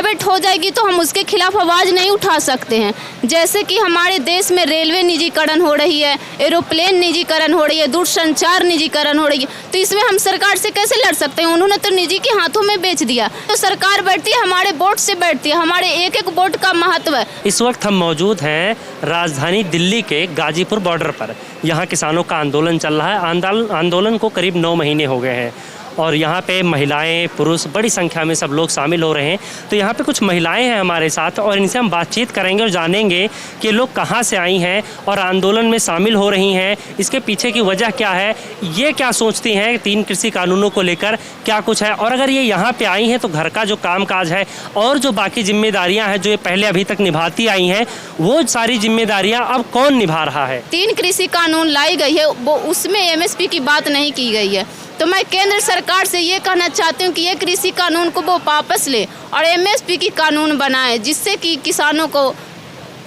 Private हो जाएगी तो हम उसके खिलाफ आवाज़ नहीं उठा सकते हैं। जैसे कि हमारे देश में रेलवे निजीकरण हो रही है, एरोप्लेन निजीकरण हो रही है, दूरसंचार निजीकरण हो रही है, तो इसमें हम सरकार से कैसे लड़ सकते हैं? उन्होंने तो निजी के हाथों में बेच दिया। तो सरकार बैठती है हमारे वोट से बैठती है, हमारे एक एक वोट का महत्व है। इस वक्त हम मौजूद हैं राजधानी दिल्ली के गाजीपुर बॉर्डर पर। यहाँ किसानों का आंदोलन चल रहा है। आंदोलन को करीब 9 महीने हो गए हैं और यहाँ पे महिलाएं पुरुष बड़ी संख्या में सब लोग शामिल हो रहे हैं। तो यहाँ पे कुछ महिलाएं हैं हमारे साथ और इनसे हम बातचीत करेंगे और जानेंगे कि लोग कहाँ से आई हैं और आंदोलन में शामिल हो रही हैं, इसके पीछे की वजह क्या है, ये क्या सोचती हैं 3 कृषि कानूनों को लेकर, क्या कुछ है, और अगर ये यहाँ पे आई हैं तो घर का जो कामकाज है और जो बाकी जिम्मेदारियाँ हैं जो ये पहले अभी तक निभाती आई हैं, वो सारी जिम्मेदारियाँ अब कौन निभा रहा है। 3 कृषि कानून लाई गई है, वो उसमें MSP की बात नहीं की गई है। तो मैं केंद्र सरकार से ये कहना चाहती हूँ कि ये कृषि कानून को वो वापस ले और MSP की कानून बनाए, जिससे कि किसानों को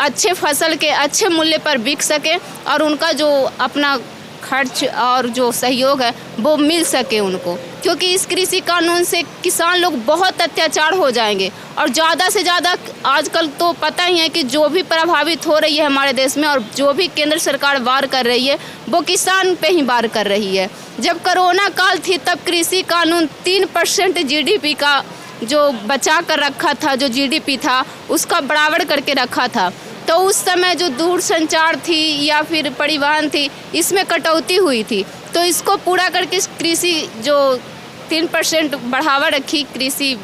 अच्छे फसल के अच्छे मूल्य पर बिक सके और उनका जो अपना खर्च और जो सहयोग है वो मिल सके उनको। क्योंकि इस कृषि कानून से किसान लोग बहुत अत्याचार हो जाएंगे और ज़्यादा से ज़्यादा आजकल तो पता ही है कि जो भी प्रभावित हो रही है हमारे देश में और जो भी केंद्र सरकार वार कर रही है वो किसान पे ही वार कर रही है। जब कोरोना काल थी तब कृषि कानून 3% GDP का जो बचा कर रखा था, जो GDP था उसका बराबर करके रखा था। तो उस समय जो दूरसंचार थी या फिर परिवहन थी, इसमें कटौती हुई थी। तो इसको पूरा करके कृषि जो 3% बढ़ावा रखी कृषि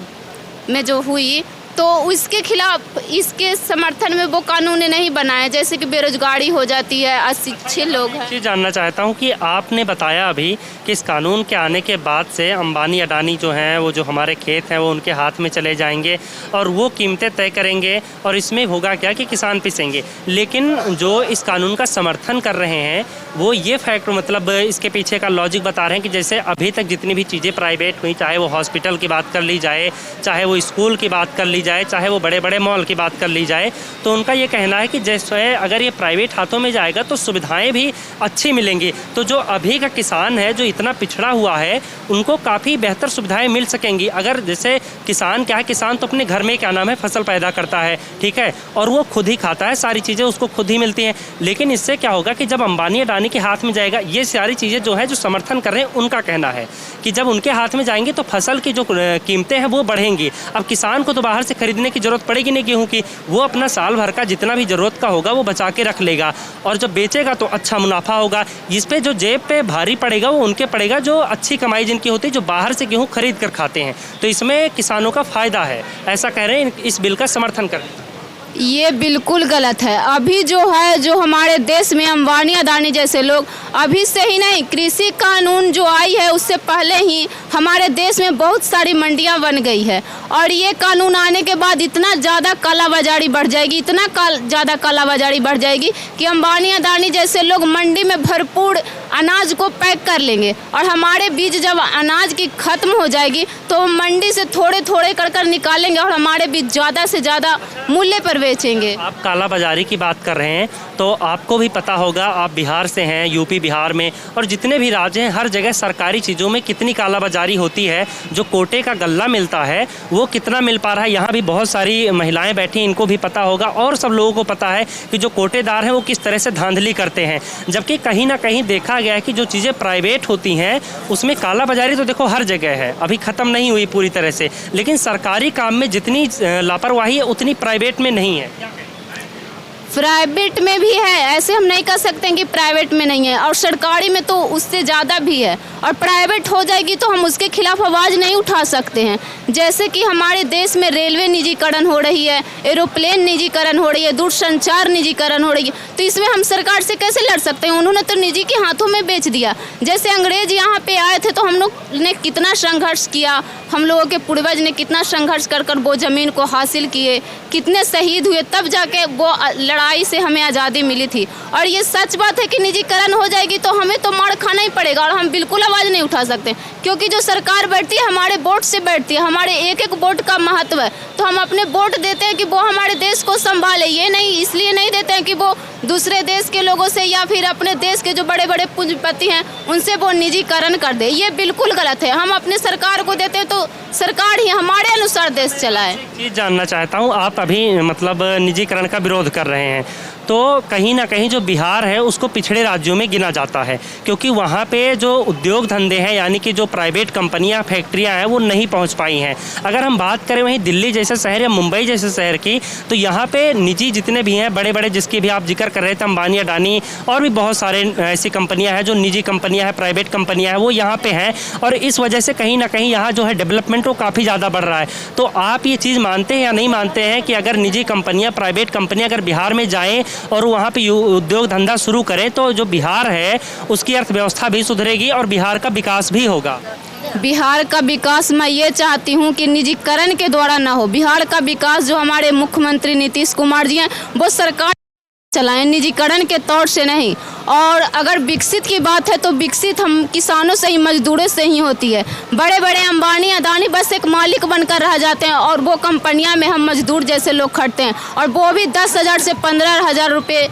में जो हुई, तो उसके खिलाफ इसके समर्थन में वो कानून नहीं बनाए, जैसे कि बेरोजगारी हो जाती है, अशिक्षित लोग हैं। ये जानना चाहता हूँ कि आपने बताया अभी कि इस कानून के आने के बाद से अंबानी अडानी जो हैं वो जो हमारे खेत हैं वो उनके हाथ में चले जाएंगे और वो कीमतें तय करेंगे और इसमें होगा क्या कि किसान पिसेंगे। लेकिन जो इस कानून का समर्थन कर रहे हैं वो ये फैक्ट मतलब इसके पीछे का लॉजिक बता रहे हैं कि जैसे अभी तक जितनी भी चीज़ें प्राइवेट हुई, चाहे वो हॉस्पिटल की बात कर ली जाए, चाहे वो स्कूल की बात कर ली जाए, चाहे वो बड़े बड़े मॉल की बात कर ली जाए, तो उनका ये कहना है कि जैसे अगर ये प्राइवेट हाथों में जाएगा तो सुविधाएं भी अच्छी मिलेंगी। तो जो अभी का किसान है जो इतना पिछड़ा हुआ है उनको काफ़ी बेहतर सुविधाएं मिल सकेंगी। अगर जैसे किसान क्या है, किसान तो अपने घर में क्या नाम है फसल पैदा करता है, ठीक है, और वो खुद ही खाता है, सारी चीज़ें उसको खुद ही मिलती हैं। लेकिन इससे क्या होगा कि जब अंबानी अडानी के हाथ में जाएगा, ये सारी चीज़ें जो है जो समर्थन कर रहे हैं उनका कहना है कि जब उनके हाथ में जाएंगी तो फसल की जो कीमतें हैं वो बढ़ेंगी। अब किसान को तो बाहर से खरीदने की जरूरत पड़ेगी नहीं गेहूं की, वो अपना साल भर का जितना भी जरूरत का होगा वो बचा के रख लेगा और जब बेचेगा तो अच्छा मुनाफा होगा। इस पे जो जेब पे भारी पड़ेगा वो उनके पड़ेगा जो अच्छी कमाई जिनकी होती है, जो बाहर से गेहूं खरीद कर खाते हैं। तो इसमें किसानों का फायदा है, ऐसा कह रहे हैं, इस बिल का समर्थन कर रहे हैं। ये बिल्कुल गलत है। अभी जो है जो हमारे देश में अंबानी अडानी जैसे लोग, अभी से ही नहीं, कृषि कानून जो आई है उससे पहले ही हमारे देश में बहुत सारी मंडियां बन गई है और ये कानून आने के बाद इतना ज़्यादा कालाबाजारी बढ़ जाएगी, इतना ज़्यादा कालाबाजारी बढ़ जाएगी कि अंबानी अडानी जैसे लोग मंडी में भरपूर अनाज को पैक कर लेंगे और हमारे बीच जब अनाज की ख़त्म हो जाएगी तो मंडी से थोड़े थोड़े कर निकालेंगे और हमारे बीच ज़्यादा से ज़्यादा मूल्य पर बेचेंगे। आप काला बाजारी की बात कर रहे हैं तो आपको भी पता होगा, आप बिहार से हैं, यूपी बिहार में और जितने भी राज्य हैं हर जगह सरकारी चीज़ों में कितनी काला बाजारी होती है। जो कोटे का गल्ला मिलता है वो कितना मिल पा रहा है, यहाँ भी बहुत सारी महिलाएं बैठी, इनको भी पता होगा और सब लोगों को पता है कि जो कोटेदार हैं वो किस तरह से धांधली करते हैं। जबकि कहीं ना कहीं देखा गया है कि जो चीज़ें प्राइवेट होती हैं उसमें काला बाजारी तो देखो हर जगह है, अभी ख़त्म नहीं हुई पूरी तरह से, लेकिन सरकारी काम में जितनी लापरवाही है उतनी प्राइवेट में नहीं है। प्राइवेट में भी है, ऐसे हम नहीं कह सकते हैं कि प्राइवेट में नहीं है, और सरकारी में तो उससे ज़्यादा भी है। और प्राइवेट हो जाएगी तो हम उसके खिलाफ आवाज़ नहीं उठा सकते हैं। जैसे कि हमारे देश में रेलवे निजीकरण हो रही है, एरोप्लेन निजीकरण हो रही है, दूरसंचार निजीकरण हो रही है, तो इसमें हम सरकार से कैसे लड़ सकते हैं? उन्होंने तो निजी के हाथों में बेच दिया। जैसे अंग्रेज यहाँ पे आए थे तो हम लोग ने कितना संघर्ष किया, हम लोगों के पूर्वज ने कितना संघर्ष कर वो ज़मीन को हासिल किए, कितने शहीद हुए, तब जाके वो लड़ाई से हमें आज़ादी मिली थी। और ये सच बात है कि निजीकरण हो जाएगी तो हमें तो मार खाना ही पड़ेगा और हम बिल्कुल आवाज़ नहीं उठा सकते, क्योंकि जो सरकार बैठती है हमारे वोट से बैठती है, हमारे एक एक वोट का महत्व है। तो हम अपने वोट देते हैं कि वो हमारे देश को संभाले, ये नहीं इसलिए नहीं देते हैं कि वो दूसरे देश के लोगों से या फिर अपने देश के जो बड़े बड़े पूंजीपति हैं उनसे वो निजीकरण कर दे। ये बिल्कुल गलत है। हम अपने सरकार को देते हैं तो सरकार ही हमारे अनुसार देश चलाए। चीज़ जानना चाहता हूँ, आप अभी मतलब निजीकरण का विरोध कर रहे हैं, तो कहीं ना कहीं जो बिहार है उसको पिछड़े राज्यों में गिना जाता है, क्योंकि वहाँ पे जो उद्योग धंधे हैं यानी कि जो प्राइवेट कंपनियाँ फैक्ट्रियाँ हैं वो नहीं पहुँच पाई हैं। अगर हम बात करें वहीं दिल्ली जैसे शहर या मुंबई जैसे शहर की, तो यहाँ पे निजी जितने भी हैं बड़े बड़े, जिसकी भी आप जिक्र कर रहे थे, अंबानी, अडानी और भी बहुत सारे ऐसी कंपनियाँ हैं जो निजी कंपनियाँ हैं, प्राइवेट कंपनियाँ हैं, वो यहाँ पे हैं। और इस वजह से कहीं ना कहीं यहाँ जो है डेवलपमेंट वो काफ़ी ज़्यादा बढ़ रहा है। तो आप ये चीज़ मानते हैं या नहीं मानते हैं कि अगर निजी कंपनियाँ, प्राइवेट कंपनियाँ अगर बिहार में जाएँ और वहाँ पे उद्योग धंधा शुरू करें तो जो बिहार है उसकी अर्थव्यवस्था भी सुधरेगी और बिहार का विकास भी होगा? बिहार का विकास मैं ये चाहती हूँ कि निजीकरण के द्वारा ना हो। बिहार का विकास जो हमारे मुख्यमंत्री नीतीश कुमार जी हैं वो सरकार चलाएं, निजीकरण के तौर से नहीं। और अगर विकसित की बात है तो विकसित हम किसानों से ही, मजदूरों से ही होती है। बड़े बड़े अंबानी, अदानी बस एक मालिक बनकर रह जाते हैं और वो कंपनियां में हम मजदूर जैसे लोग खटते हैं, और वो भी 10,000 से 15,000 रुपये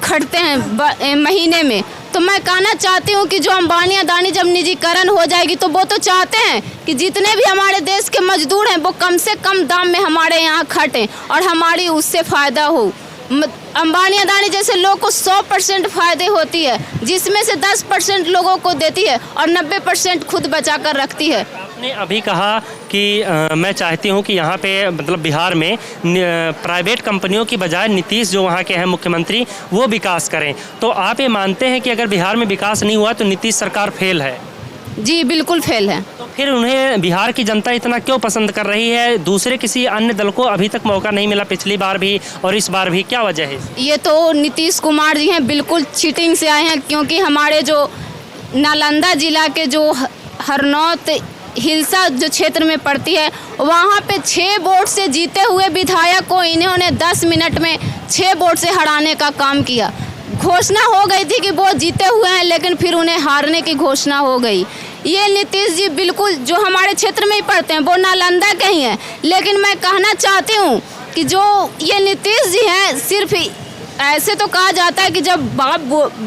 खटते हैं महीने में। तो मैं कहना चाहती हूँ कि जो अंबानी, अदानी जब निजीकरण हो जाएगी तो वो तो चाहते हैं कि जितने भी हमारे देश के मजदूर हैं वो कम से कम दाम में हमारे यहाँ खटें और हमारी उससे फ़ायदा हो। अंबानी, अदानी जैसे लोग को 100% फ़ायदे होती है, जिसमें से 10% लोगों को देती है और 90% खुद बचा कर रखती है। आपने अभी कहा कि मैं चाहती हूं कि यहाँ पे मतलब बिहार में प्राइवेट कंपनियों की बजाय नीतीश जो वहाँ के हैं मुख्यमंत्री वो विकास करें, तो आप ये मानते हैं कि अगर बिहार में विकास नहीं हुआ तो नीतीश सरकार फेल है? जी बिल्कुल फेल है। तो फिर उन्हें बिहार की जनता इतना क्यों पसंद कर रही है? दूसरे किसी अन्य दल को अभी तक मौका नहीं मिला, पिछली बार भी और इस बार भी, क्या वजह है? ये तो नीतीश कुमार जी हैं, बिल्कुल चीटिंग से आए हैं, क्योंकि हमारे जो नालंदा जिला के जो हरनौत हिलसा जो क्षेत्र में पड़ती है वहाँ पे 6 वोट से जीते हुए विधायक को इन्होंने 10 मिनट में 6 वोट से हराने का काम किया। घोषणा हो गई थी कि वो जीते हुए हैं, लेकिन फिर उन्हें हारने की घोषणा हो गई। ये नीतीश जी बिल्कुल जो हमारे क्षेत्र में ही पढ़ते हैं, वो नालंदा के ही हैं, लेकिन मैं कहना चाहती हूँ कि जो ये नीतीश जी हैं, सिर्फ ऐसे तो कहा जाता है कि जब बाप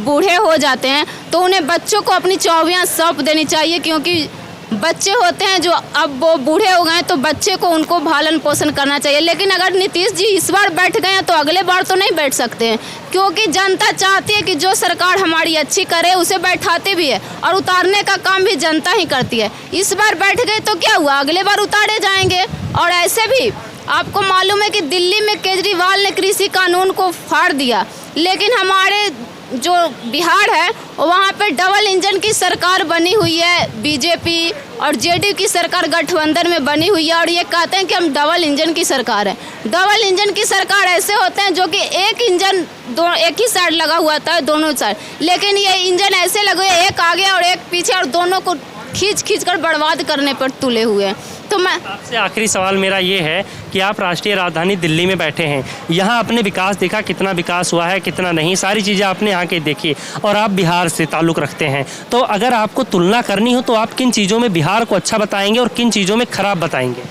बूढ़े हो जाते हैं तो उन्हें बच्चों को अपनी चौबियाँ सौंप देनी चाहिए, क्योंकि बच्चे होते हैं जो अब वो बूढ़े हो गए तो बच्चे को उनको पालन पोषण करना चाहिए। लेकिन अगर नीतीश जी इस बार बैठ गए हैं तो अगले बार तो नहीं बैठ सकते हैं, क्योंकि जनता चाहती है कि जो सरकार हमारी अच्छी करे उसे बैठाते भी है और उतारने का काम भी जनता ही करती है। इस बार बैठ गए तो क्या हुआ, अगले बार उतारे जाएंगे। और ऐसे भी आपको मालूम है कि दिल्ली में केजरीवाल ने कृषि कानून को फाड़ दिया, लेकिन हमारे जो बिहार है वहाँ पे डबल इंजन की सरकार बनी हुई है, बीजेपी और जेडीयू की सरकार गठबंधन में बनी हुई है, और ये कहते हैं कि हम डबल इंजन की सरकार है। डबल इंजन की सरकार ऐसे होते हैं जो कि एक इंजन एक ही साइड लगा हुआ था, दोनों साइड, लेकिन ये इंजन ऐसे लगे हुए, एक आगे और एक पीछे, और दोनों को खींच कर बर्बाद करने पर तुले हुए हैं। तो मैं आपसे आखिरी सवाल मेरा ये है कि आप राष्ट्रीय राजधानी दिल्ली में बैठे हैं, यहाँ आपने विकास देखा, कितना विकास हुआ है कितना नहीं, सारी चीज़ें आपने यहाँ के देखी, और आप बिहार से ताल्लुक़ रखते हैं, तो अगर आपको तुलना करनी हो तो आप किन चीज़ों में बिहार को अच्छा बताएंगे और किन चीज़ों में ख़राब बताएंगे?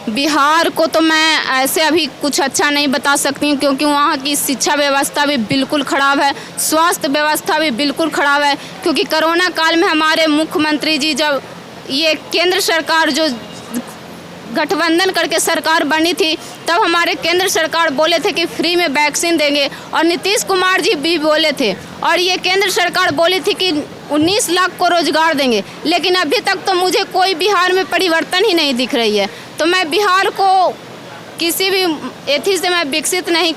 बिहार को तो मैं ऐसे अभी कुछ अच्छा नहीं बता सकती हूँ, क्योंकि वहाँ की शिक्षा व्यवस्था भी बिल्कुल ख़राब है, स्वास्थ्य व्यवस्था भी बिल्कुल ख़राब है, क्योंकि कोरोना काल में हमारे मुख्यमंत्री जी जब ये केंद्र सरकार जो गठबंधन करके सरकार बनी थी तब हमारे केंद्र सरकार बोले थे कि फ्री में वैक्सीन देंगे, और नीतीश कुमार जी भी बोले थे, और ये केंद्र सरकार बोली थी कि 19 लाख को रोजगार देंगे, लेकिन अभी तक तो मुझे कोई बिहार में परिवर्तन ही नहीं दिख रही है। तो मैं बिहार को किसी भी एथी से मैं विकसित नहीं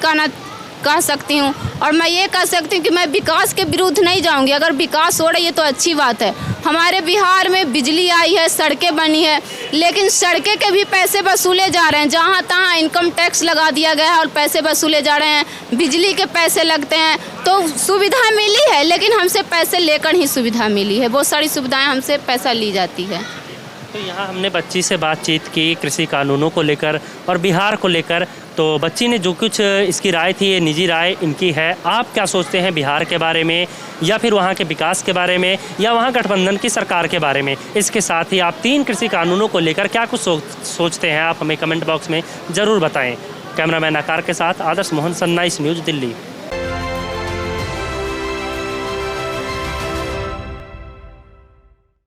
कह सकती हूँ, और मैं ये कह सकती हूँ कि मैं विकास के विरुद्ध नहीं जाऊँगी। अगर विकास हो रही है तो अच्छी बात है। हमारे बिहार में बिजली आई है, सड़कें बनी है, लेकिन सड़कें के भी पैसे वसूले जा रहे हैं, जहाँ तहाँ इनकम टैक्स लगा दिया गया है और पैसे वसूले जा रहे हैं, बिजली के पैसे लगते हैं। तो सुविधा मिली है, लेकिन हमसे पैसे लेकर ही सुविधा मिली है, बहुत सारी सुविधाएँ हमसे पैसा ली जाती है। तो यहाँ हमने बच्ची से बातचीत की कृषि कानूनों को लेकर और बिहार को लेकर, तो बच्ची ने जो कुछ इसकी राय थी, ये निजी राय इनकी है। आप क्या सोचते हैं बिहार के बारे में, या फिर वहाँ के विकास के बारे में, या वहाँ गठबंधन की सरकार के बारे में? इसके साथ ही आप 3 कृषि कानूनों को लेकर क्या कुछ सोचते हैं, आप हमें कमेंट बॉक्स में ज़रूर बताएं। कैमरामैन आकार के साथ आदर्श मोहन, सन 9 न्यूज़, दिल्ली।